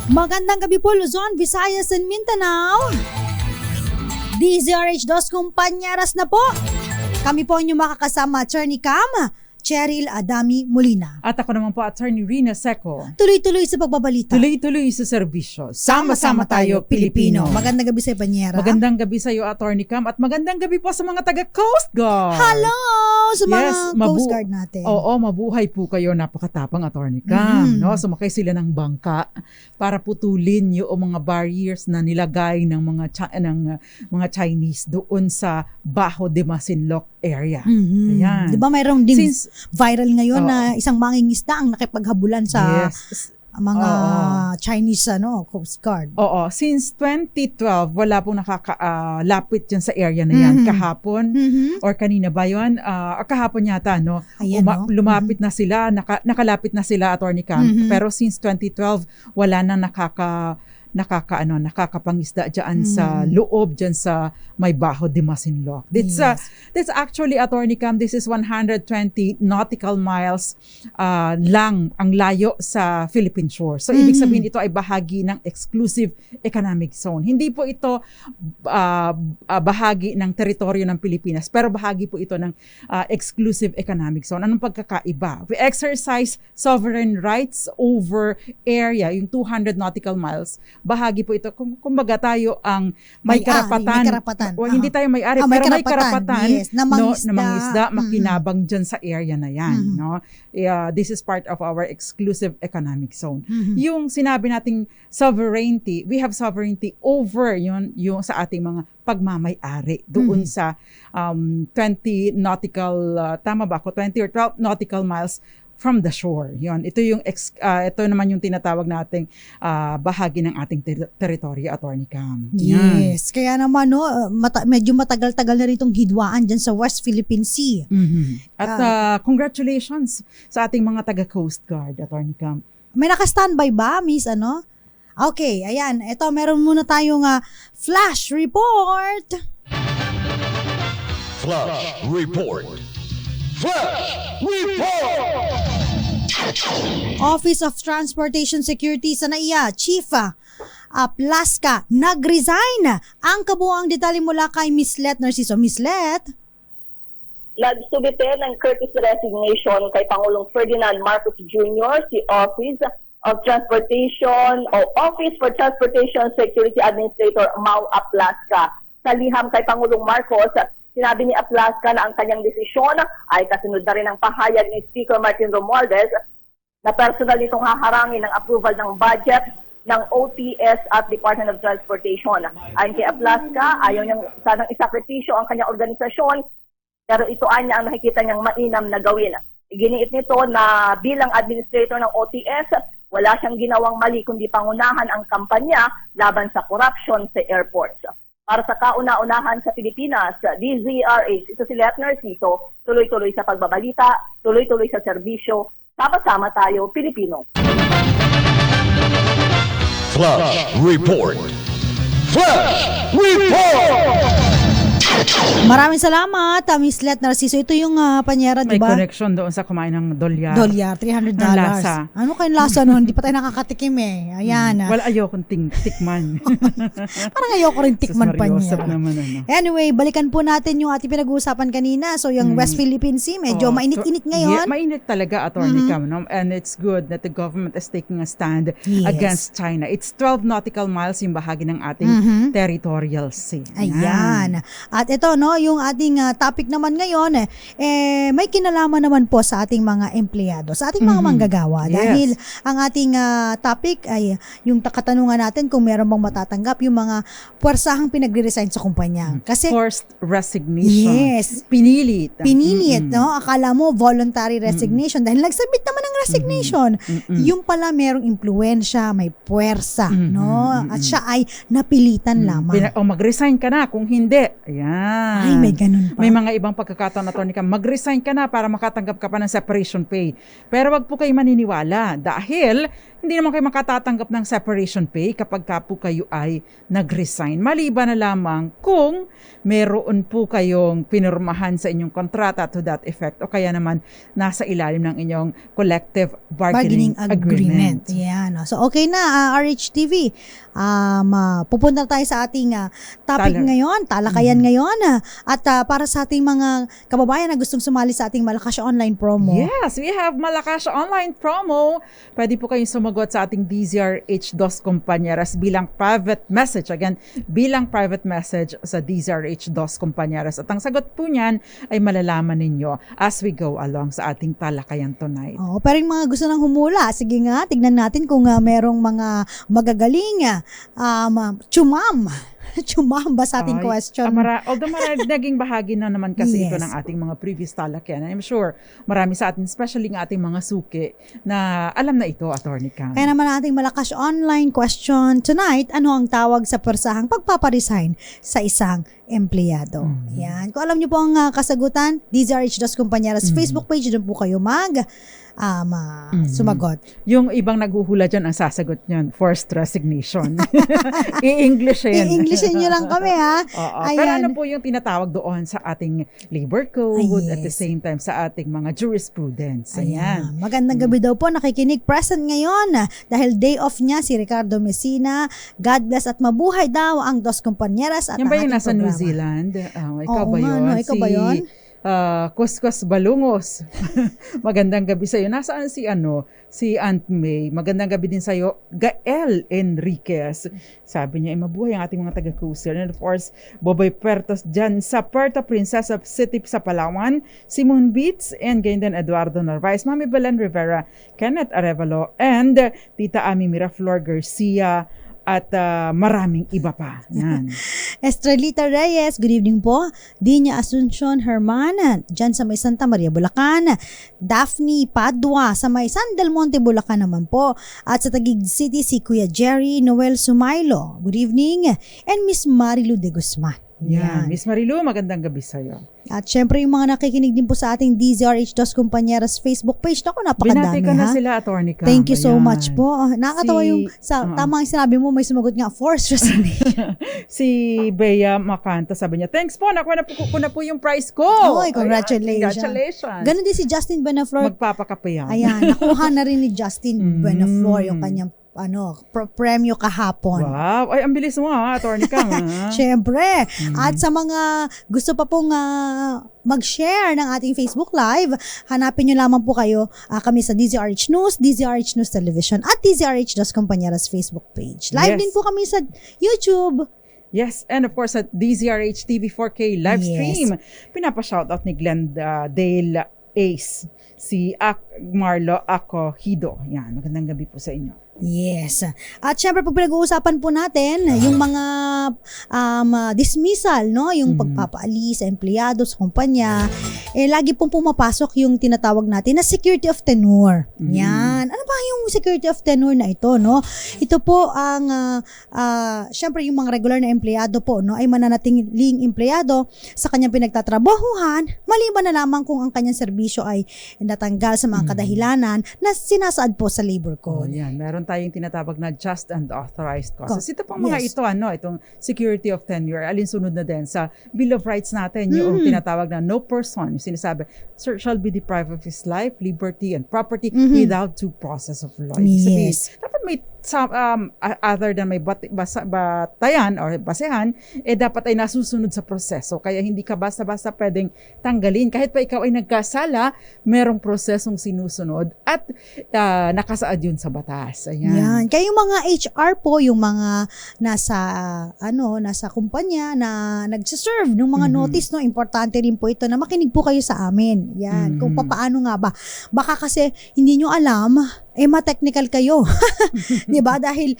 Magandang gabi po Luzon, Visayas and Mindanao. DZRH2 Kumpanyas na po. Kami po ang inyong makakasama, Attorney Cam, Cheryl Adami Molina. At ako naman po, Attorney Rina Seco. Tuloy-tuloy sa pagbabalita. Tuloy-tuloy sa serbisyo. Sama-sama tayo, Pilipino. Magandang gabi sa Panyera. Magandang gabi sa iyo, Attorney Cam. At magandang gabi po sa mga taga-Coast Guard. Hello sa mga Coast Guard natin. Oo, mabuhay po kayo. Napakatapang, Attorney Cam. No? Sumakay sila ng bangka para putulin yung mga barriers na nilagay ng mga Chinese doon sa Bajo de Masinloc area. Ayan. Di ba mayroong din viral ngayon na isang mangingisda ang nakipaghabulan sa mga Chinese Coast Guard. Oo, since 2012 wala pong nakakalapit dyan sa area na yan. Kahapon or kanina ba yun? Kahapon yata, no? Ayan, lumapit na sila, nakalapit na sila, Attorney Cam. Pero since 2012 wala na nakakapangisda dyan sa loob, dyan sa may Bajo de Masinloc. That's actually, Attorney Cam, this is 120 nautical miles lang ang layo sa Philippine shore. So, ibig sabihin ito ay bahagi ng exclusive economic zone. Hindi po ito bahagi ng teritoryo ng Pilipinas, pero bahagi po ito ng exclusive economic zone. Anong pagkakaiba? We exercise sovereign rights over area, yung 200 nautical miles. Bahagi po ito. Kumbaga tayo ang may karapatan. Hindi tayo may-ari, pero may karapatan na mangisda, makinabang dyan sa area na yan. No? This is part of our exclusive economic zone. Yung sinabi nating sovereignty, we have sovereignty over yung sa ating mga pagmamay-ari doon sa 20 nautical, tama ba ako? 20 or 12 nautical miles from the shore. Yon, ito yung ito naman yung tinatawag nating bahagi ng ating teritoryo, Attorney Cam. Yes, kaya naman medyo matagal-tagal na ritong hidwaan diyan sa West Philippine Sea. At congratulations sa ating mga taga-Coast Guard, Attorney Cam. May naka-standby ba, Miss Okay, ayan. Ito, meron muna tayong flash report. Flash report. Flash report! Office of Transportation Security sa NAIA, Chief Aplasca, nag-resign. Ang kabuuang detalye mula kay Miss Let Narciso. Miss Let? Nagsubite ng courtesy resignation kay Pangulong Ferdinand Marcos Jr. si Office of Transportation o Office for Transportation Security Administrator Mau Aplasca. Sa liham kay Pangulong Marcos, sinabi ni Aplasca na ang kanyang desisyon ay kasunod na rin ang pahayag ni Speaker Martin Romualdez na personal itong haharangin ng approval ng budget ng OTS at Department of Transportation. Ayon kay Aplasca, ayaw niyang sanang isakripisyo ang kanyang organisasyon, pero ito ay niya ang nakikita niyang mainam na gawin. Iginiit nito na bilang administrator ng OTS, wala siyang ginawang mali kundi pangunahan ang kampanya laban sa corruption sa airports. Para sa kauna-unahan sa Pilipinas, DZRH, ito si Let Narciso, tuloy-tuloy sa pagbabalita, tuloy-tuloy sa serbisyo, sama-sama tayo, Pilipino. Flash report. Flash report! Maraming salamat, Miss Let Narciso. Ito yung Panyera, di ba? May connection doon sa kumain ng dolyar. Dolyar, $300. Lasa. Ano kayong lasa nun? Hindi pa tayo nakakatikim eh. Ayan. Wala, ayokong tikman. Parang ayoko rin tikman, Panyera. Naman, Anyway, balikan po natin yung ating pinag-uusapan kanina. So, yung West Philippine Sea, medyo mainit-init ngayon. Mainit talaga, Attorney Cam. No? And it's good that the government is taking a stand against China. It's 12 nautical miles yung bahagi ng ating territorial sea. Ayan. At ito, yung ating topic naman ngayon, may kinalaman naman po sa ating mga empleyado, sa ating mga manggagawa. Dahil ang ating topic ay yung katanungan natin kung meron bang matatanggap yung mga puwersahang pinagre-resign sa kumpanya. Kasi forced resignation. Yes. Pinilit, no? Akala mo voluntary resignation dahil nagsubmit naman ng resignation. Yung pala merong impluwensya, may puwersa, no? At siya ay napilitan lamang. Mag-resign ka na kung hindi. Ayan. Yan. Ay, may ganun pa. May mga ibang pagkakataon, Atty. Cam, mag-resign ka na para makatanggap ka pa ng separation pay. Pero wag po kayo maniniwala dahil hindi naman kayo makatatanggap ng separation pay kapag ka po kayo ay nag-resign. Maliban na lamang kung meron po kayong pinirmahan sa inyong kontrata to that effect o kaya naman nasa ilalim ng inyong collective bargaining agreement. Yan. So, okay na, RHTV. Pupunta tayo sa ating topic ngayon, talakayan ngayon. At para sa ating mga kababayan na gustong sumali sa ating Malakas Online promo. Yes, we have Malakas Online promo. Pwede po kayong sumagot sa ating DZRH Dos Compañeras bilang private message. Again, bilang private message sa DZRH Dos Compañeras. At ang sagot po niyan ay malalaman ninyo as we go along sa ating talakayan tonight. Oh, pero yung mga gusto nang humula, sige nga, tignan natin kung merong mga magagaling chumamba sa ating question. Although naging bahagi na naman kasi ito ng ating mga previous talakayan. I'm sure marami sa atin, especially ng ating mga suki, na alam na ito, Atty. Cam. Kaya naman ating Malakas Online question tonight, ano ang tawag sa persahang pagpaparesign sa isang empleyado? Yan. Kung alam niyo po ang kasagutan, DZRH Dos Compañeras Facebook page, doon po kayo sumagot. Yung ibang naghuhula dyan, ang sasagot niyan, forced resignation. I-Englishin. I-Englishin nyo lang kami, ha? Pero ano po yung tinatawag doon sa ating labor code at the same time sa ating mga jurisprudence. Ayan. Magandang gabi daw po, nakikinig present ngayon dahil day off niya si Ricardo Messina. God bless at mabuhay daw ang Dos Compañeras at yan ang ba yung ating nasa programa. New Zealand? Ikaw Oo ba yun? nga, ikaw ba yun? Kuskus Balungos. Magandang gabi sa iyo. Nasaan si Aunt May? Magandang gabi din sa iyo, Gael Enriquez. Sabi niya, mabuhay ang ating mga taga-cruiser. And of course, Boboy Puertos dyan sa Puerto Princesa City sa Palawan, Simon Beats, and ganyan din Eduardo Narvaez, Mami Belen Rivera, Kenneth Arevalo, and Tita Ami Miraflor Garcia, at maraming iba pa. Yan. Estrelita Reyes, good evening po. Dinya Asuncion Herman, dyan sa may Santa Maria, Bulacan. Daphne Padua, sa may San Del Monte, Bulacan naman po. At sa Taguig City, si Kuya Jerry Noel Sumailo, good evening. And Miss Marilu de Guzman. Yan. Miss Marilu, magandang gabi sa iyo. At syempre yung mga nakikinig din po sa ating DZRH Dos Compañeras Facebook page. Naku, napakadami, binati ka na sila, Atty. Cam. Thank you so Ayan. much po. Nakakatawa yung tama ang sinabi mo, may sumagot nga, forced resignation. Si Bea Macanta, sabi niya, thanks po, nakuha na po yung prize ko. Oy, congratulations. Congratulations. Ganon din si Justin Benaflor. Magpapakape yan. Ayan, nakuha na rin ni Justin Benaflor yung kanyang premyo kahapon. Wow. Ay, ang bilis mo Atty. Cam. Siyempre. At sa mga gusto pa pong mag-share ng ating Facebook Live, hanapin nyo lamang po kayo kami sa DZRH News, DZRH News Television, at DZRH Dos Compañeras Facebook page. Live din po kami sa YouTube. Yes, and of course at DZRH TV 4K live stream. Pinapa-shoutout ni Glendale Ace, si Marlo Acohido. Yan, magandang gabi po sa inyo. Yes. At syempre pag pinag-uusapan po natin yung mga dismissal, no, yung pagpapaalis sa empleyado sa kumpanya, lagi pong pumapasok yung tinatawag natin na security of tenure. Yan. Ano ba yung security of tenure na ito, no? Ito po ang syempre yung mga regular na empleyado po, no, ay mananatiling empleyado sa kanyang pinagtatrabahuhan, maliban na lamang kung ang kanyang serbisyo ay natanggal sa mga kadahilanan na sinasaad po sa labor code. Yan, meron tayong tinatawag na just and authorized causes. Ito pang mga ito, itong security of tenure, alinsunod na din sa Bill of Rights natin, yung tinatawag na no person, yung sinasabi, shall be deprived of his life, liberty, and property without due process of law. Yes. Dapat may other than may batayan or basehan, dapat ay nasusunod sa proseso. Kaya hindi ka basta-basta pwedeng tanggalin. Kahit pa ikaw ay nagkasala, merong prosesong sinusunod at nakasaad yun sa batas. Ayan. Yan. Kaya yung mga HR po, yung mga nasa kumpanya na nagsiserve ng mga notice, no, importante rin po ito na makinig po kayo sa amin. Yan. Kung paano nga ba. Baka kasi hindi nyo alam, ma-technical kayo. 'Di ba? Dahil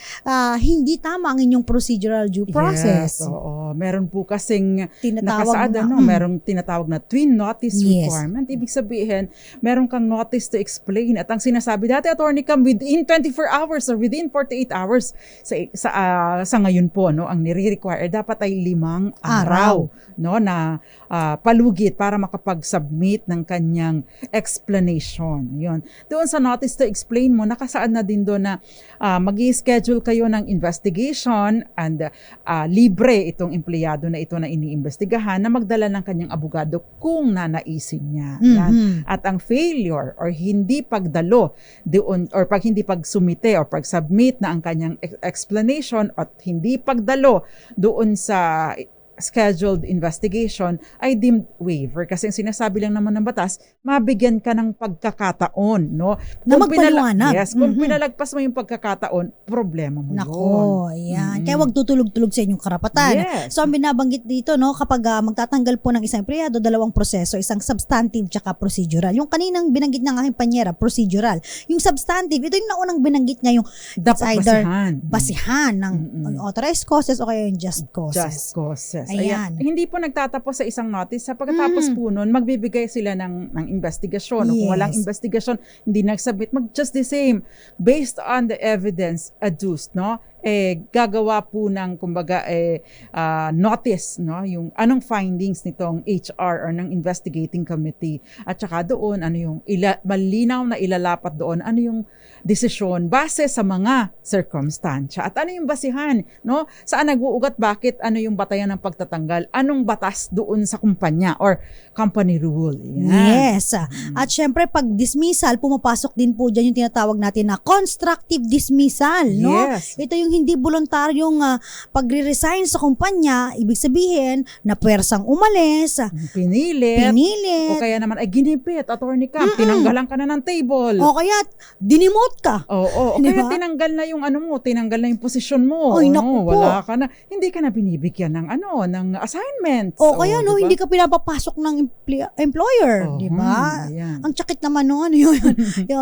hindi tama ang inyong procedural due process. Yes, oo. Meron po kasing Tinatawag nakasaad, na, merong tinatawag na twin notice Yes. requirement. Ibig sabihin, meron kang notice to explain. At ang sinasabi dati, Attorney Cam, within 24 hours or within 48 hours sa ngayon po, no, ang nire-require dapat ay 5 araw, no, na palugit para makapag-submit ng kanyang explanation. Yun. Doon sa notice to explain mo, nakasaad na din doon na mag-i-schedule kayo ng investigation and libre itong empleyado na ito na iniimbestigahan na magdala ng kanyang abogado kung nanaisin niya. Yan. At ang failure or hindi pagdalo doon or pag hindi pagsumite or pag-submit na ang kanyang explanation at hindi pagdalo doon sa scheduled investigation ay deemed waiver kasi ang sinasabi lang naman ng batas, mabigyan ka ng pagkakataon, no? Na magpaliwanag. Kung pinalagpas mo yung pagkakataon, problema mo Nako, yan. Kaya wag tutulog-tulog sa inyong karapatan. Yes. So, ang binabanggit dito, no, kapag magtatanggal po ng isang empleyado, dalawang proseso, isang substantive tsaka procedural. Yung kaninang binanggit ng aking panyera, procedural. Yung substantive, ito yung naunang binanggit niya, yung dapat basihan ng authorized causes o kaya yung just causes. Just causes. Ayan. Hindi po nagtatapos sa isang notice. Sa pagkatapos po nun, magbibigay sila ng investigasyon. Yes. Kung walang investigasyon, hindi nag-submit, just the same. Based on the evidence adduced, no? Gagawa po ng kumbaga notice, no, yung anong findings nitong HR or ng investigating committee at saka doon ano yung malinaw na ilalapat doon ano yung desisyon base sa mga circumstansya at ano yung basihan, no, saan nag-uugat, bakit, ano yung batayan ng pagtatanggal, anong batas doon sa kumpanya or company rule. Yan. Yes. At syempre pag dismissal, pumapasok din po dyan yung tinatawag natin na constructive dismissal, no? Yes. Ito yung hindi voluntaryong pagre-resign sa kumpanya, ibig sabihin na puwersang umalis, Pinilit. O pinilit, kaya naman ay ginipit, Attorney Cam, tinanggalan ka na ng table. o kaya dinimote ka. Oo. O Diba? kaya tinanggal na yung tinanggal na yung posisyon mo. Ay, naku po. Wala ka na. Hindi ka na binibigyan ng ng assignments. O kaya diba? hindi ka pinapapasok ng employer, di ba? Ayan. Ang tsakit naman no, ano yun.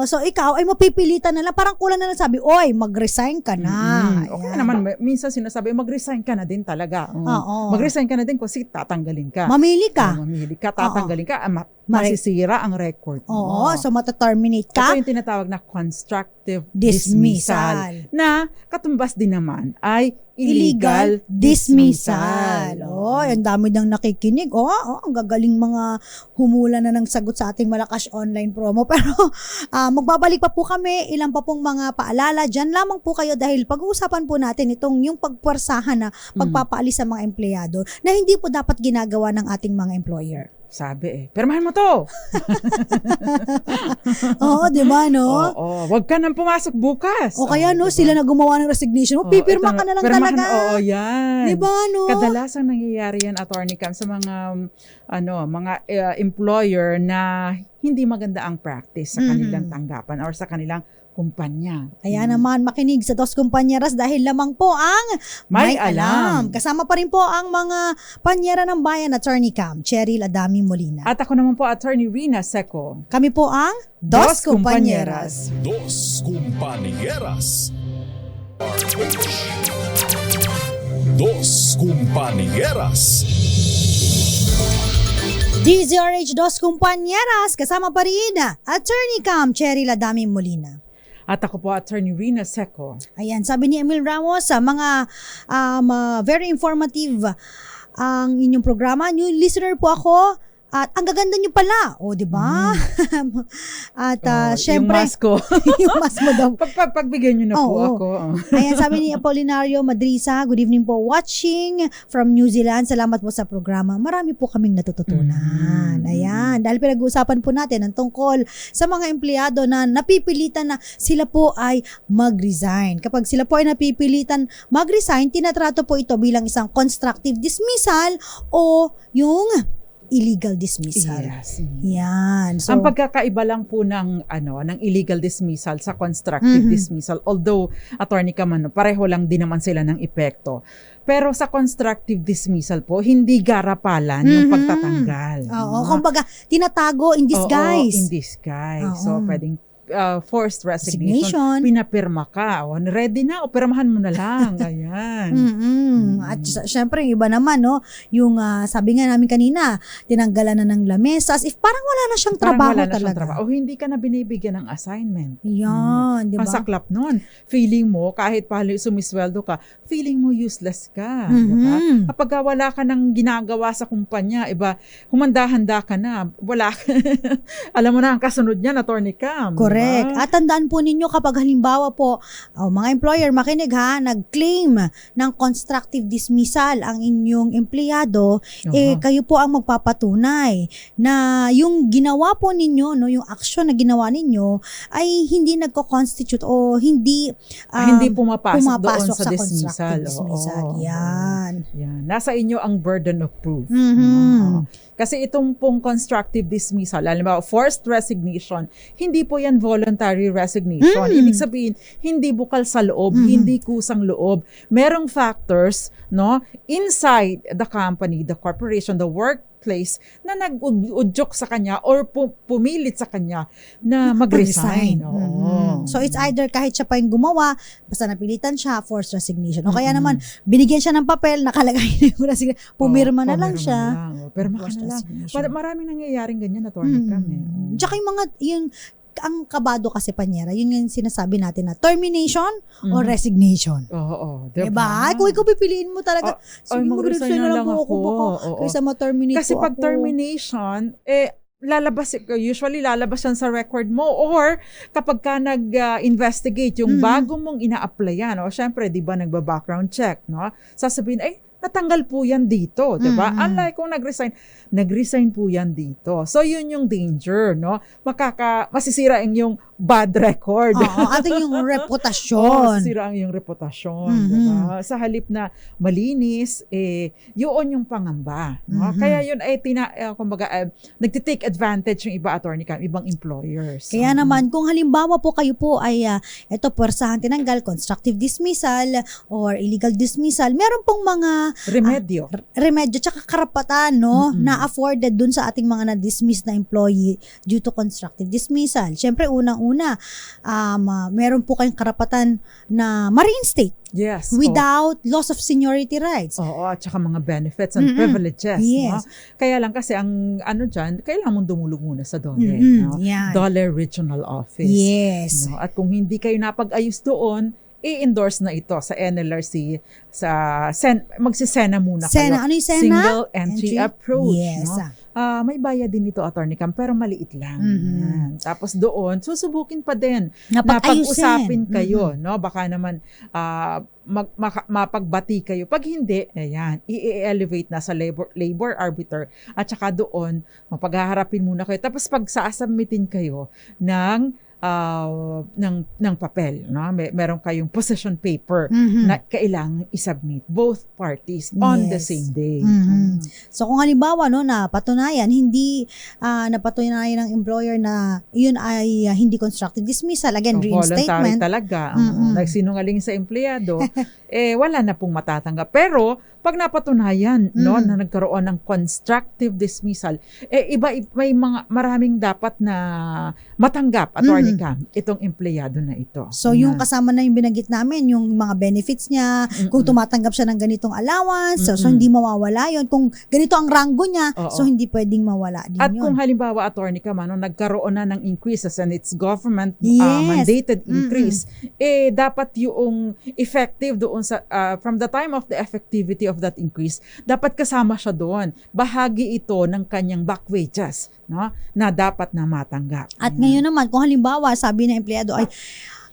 So ikaw ay mapipilitan na lang, parang kulang na lang sabi, oy, mag-resign ka na. O kaya naman, minsan sinasabi, mag-resign ka na din talaga. Oo. Mag-resign ka na din kasi tatanggalin ka. Mamili ka. Mamili ka, tatanggalin ka. Masisira ang record mo. Oo, so mata-terminate ka. Ito yung tinatawag na constructive Dismissal. dismissal. Na katumbas din naman ay Illegal dismissal. Oh, ang dami nang nakikinig. Ang gagaling mga humula na ng sagot sa ating Malakas online promo. Pero magbabalik pa po kami. Ilan pa pong mga paalala. Diyan lamang po kayo dahil pag-uusapan po natin yung pagpuwersahan na pagpapaalis sa mga empleyado na hindi po dapat ginagawa ng ating mga employer. Sabi pirmahan mo to. Oo, di ba, no? Oo, wag ka nang pumasok bukas. O kaya, no, diba? sila na gumawa ng resignation mo, pipirma ka na lang talaga. Oo, yan. Di ba, no? Kadalasan nangyayari yan, Attorney Cam, sa mga mga employer na hindi maganda ang practice sa kanilang tanggapan or sa kanilang kumpanya. Kaya naman makinig sa Dos Kumpanyeras dahil lamang po ang May Alam. Kasama pa rin po ang mga panyera ng bayan, Attorney Cam, Cheryl Adami Molina. At ako naman po, Attorney Rina Seco. Kami po ang Dos Kumpanyeras. Dos Compañeras. Dos Compañeras. DZRH Dos Kumpanyeras, kasama pa rin Attorney Cam, Cheryl Adami Molina. At ako po, Attorney Rina Seco. Ayan, sabi ni Emil Ramos, mga very informative ang inyong programa. New listener po ako. At ang gaganda nyo pala. O, di ba? At syempre, yung mas ko. yung mas mo daw. Pagbigyan nyo na po ako. Ayan, sabi ni Apolinario Madrisa, good evening po, watching from New Zealand. Salamat po sa programa. Marami po kaming natututunan. Ayan, dahil pinag-uusapan po natin ang tungkol sa mga empleyado na napipilitan na sila po ay mag-resign. Kapag sila po ay napipilitan mag-resign, tinatrato po ito bilang isang constructive dismissal o yung illegal dismissal. Yes. Yan. So, ang pagkakaiba lang po ng illegal dismissal sa constructive dismissal, although Attorney Cam, pareho lang din naman sila ng epekto. Pero sa constructive dismissal po, hindi garapalan yung pagtatanggal. Oo, kumbaga tinatago in disguise. Oo, in disguise. So, pwedeng forced resignation, pinapirma ka. O, ready na, o pirmahan mo na lang. Ayan. At syempre, yung iba naman, no, yung sabi nga namin kanina, tinanggalan na ng lamesa, as if parang wala na siyang trabaho Parang wala na talaga. siyang trabaho. O hindi ka na binibigyan ng assignment. Yan, di ba? Ang saklap nun. Feeling mo, kahit sumisweldo ka, feeling mo useless ka. Diba? Kapag wala ka ng ginagawa sa kumpanya, iba, humanda-handa ka na. Wala ka. Alam mo na, ang kasunod niya, Attorney Cam. Correct. Diba? At tandaan po ninyo kapag halimbawa po, mga employer, makinig ha, nag-claim ng constructive dismissal ang inyong empleyado, kayo po ang magpapatunay na yung ginawa po ninyo, no, yung action na ginawa ninyo ay hindi nagko-constitute o hindi hindi pumapasok doon sa constructive dismissal. dismissal. Oo. Yan. Yan. Nasa inyo ang burden of proof. Mhm. Kasi itong pong constructive dismissal, halimbawa forced resignation, hindi po yan voluntary resignation. Ibig sabihin, hindi bukal sa loob, hindi kusang loob. Merong factors, no, inside the company, the corporation, the workplace na nag-udyok sa kanya or pumilit sa kanya na mag-resign. Oo. So it's either kahit siya pa yung gumawa, basta napilitan siya, forced resignation. O kaya naman, binigyan siya ng papel, nakalagay na yung resignation, pumirma na lang siya. Pirma ka na lang. Maraming nangyayaring ganyan, Attorney Cam. Tsaka yung ang kabado kasi, Panyera, yun yung sinasabi natin na termination o resignation. Oo. Diba? Kung ikaw pipiliin mo talaga, sige, mag-resign na lang po ako baka kaysa ma-terminate kasi po pag ako. termination, usually lalabas yan sa record mo or kapag ka nag-investigate yung bago mong ina-applyan, syempre, di ba, nagba-background check, no? Sasabihin, natanggal po yan dito, di ba? Unlike kung nag-resign po yan dito. So, yun yung danger, no? Masisira yung bad record. Oo, at yung reputasyon. Masisira ang yung reputasyon, di ba? Sa halip na malinis, yun yung pangamba, no? Kaya yun nagtitake advantage yung iba, Attorney Cam, ibang employers. Kaya naman, kung halimbawa po kayo po ay puwersahan tinanggal, constructive dismissal or illegal dismissal, meron pong mga remedyo tsaka karapatan, no, na afforded dun sa ating mga na-dismiss na employee due to constructive dismissal. Siyempre, unang-una, meron po kayong karapatan na ma-reinstate. Yes. Without loss of seniority rights. Oo, at saka mga benefits and privileges. Yes. No? Kaya lang kasi ang dyan, kailangan mong dumulog muna sa DOLE. No? Yan. DOLE Regional Office. Yes. No? At kung hindi kayo napag-ayos doon, i-endorse na ito sa NLRC, magsisena muna kayo. Ano yung Sena? Single entry approach. Yes. No? May bayad din ito, Attorney Cam, pero maliit lang. Yan. Tapos doon, susubukin pa din na pag-usapin kayo. No? Baka naman mapagbati kayo. Pag hindi, i-elevate na sa labor arbiter at saka doon, mapaghaharapin muna kayo. Tapos pag sasubmitin kayo ng papel, no? Meron kayong possession paper na kailangang i-submit both parties on the same day. So kung halimbawa, no, napatunayan napatunayan ng employer na yun ay hindi constructive dismissal, again, reinstatement. Voluntary talaga. Nagsinungaling sa empleyado, wala na pong matatanggap. Pero pag napatunayan, no, na nagkaroon ng constructive dismissal, may maraming dapat na matanggap, Attorney Cam, itong empleyado na ito. So yung kasama na yung binanggit namin, yung mga benefits niya, kung tumatanggap siya ng ganitong allowance, so hindi mawawala yun. Kung ganito ang ranggo niya, so hindi pwedeng mawala din at yun. kung halimbawa, Attorney Cam, nagkaroon na ng increases and it's government mandated increase, dapat yung effective doon sa from the time of the effectivity of that increase, dapat kasama siya doon. Bahagi ito ng kanyang back wages, no, na dapat na matanggap. At ngayon naman, kung halimbawa, sabi ng empleyado ay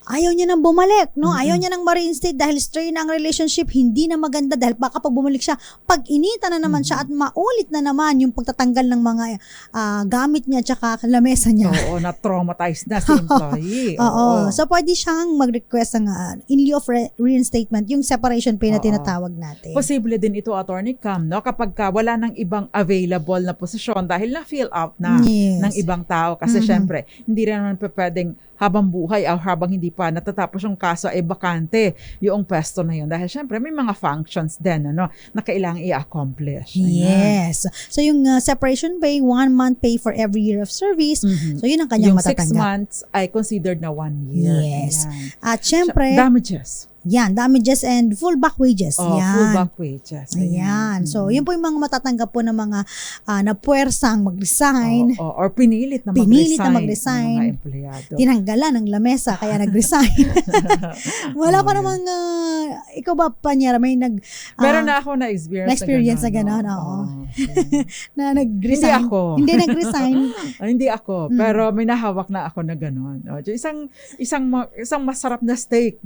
ayaw niya nang bumalik, no? Ayaw niya nang ma-reinstate dahil strain ang relationship, hindi na maganda dahil baka pag bumalik siya, pag-inita na naman siya at maulit na naman yung pagtatanggal ng mga gamit niya tsaka lamesa niya. Oo, na-traumatized na si employee. Oo. So, pwede siyang mag-request ng in lieu of reinstatement, yung separation pay na tinatawag natin. Posible din ito, Attorney Cam, no? Kapag wala ng ibang available na posisyon dahil na-fill out na ng ibang tao. Kasi syempre, hindi rin naman pwedeng habang buhay o habang hindi pa natatapos yung kaso ay bakante yung pwesto na yun. Dahil syempre may mga functions din na kailangan i-accomplish. Ayan. Yes. So yung separation pay, 1 month pay for every year of service. So yun ang kanyang Yung 6 matatanggap. months ay considered na 1 year. Yes. Ayan. At syempre, Damages. yan, damages and full back wages. Oh, yan. full back wages. Ayan. So, yun po yung mga matatanggap po ng mga napuwersang mag-resign. Or pinilit na Pinilit na mag-resign ng mga empleyado. Tinanggalan ng lamesa kaya nag-resign. Wala pa namang, ikaw ba, Panyera, may Meron na ako na-experience na gano'n, oo. na nag-resign. Hindi ako. Hindi nag-resign. Hindi ako. Pero may nahawak na ako na gano'n. Isang masarap na steak.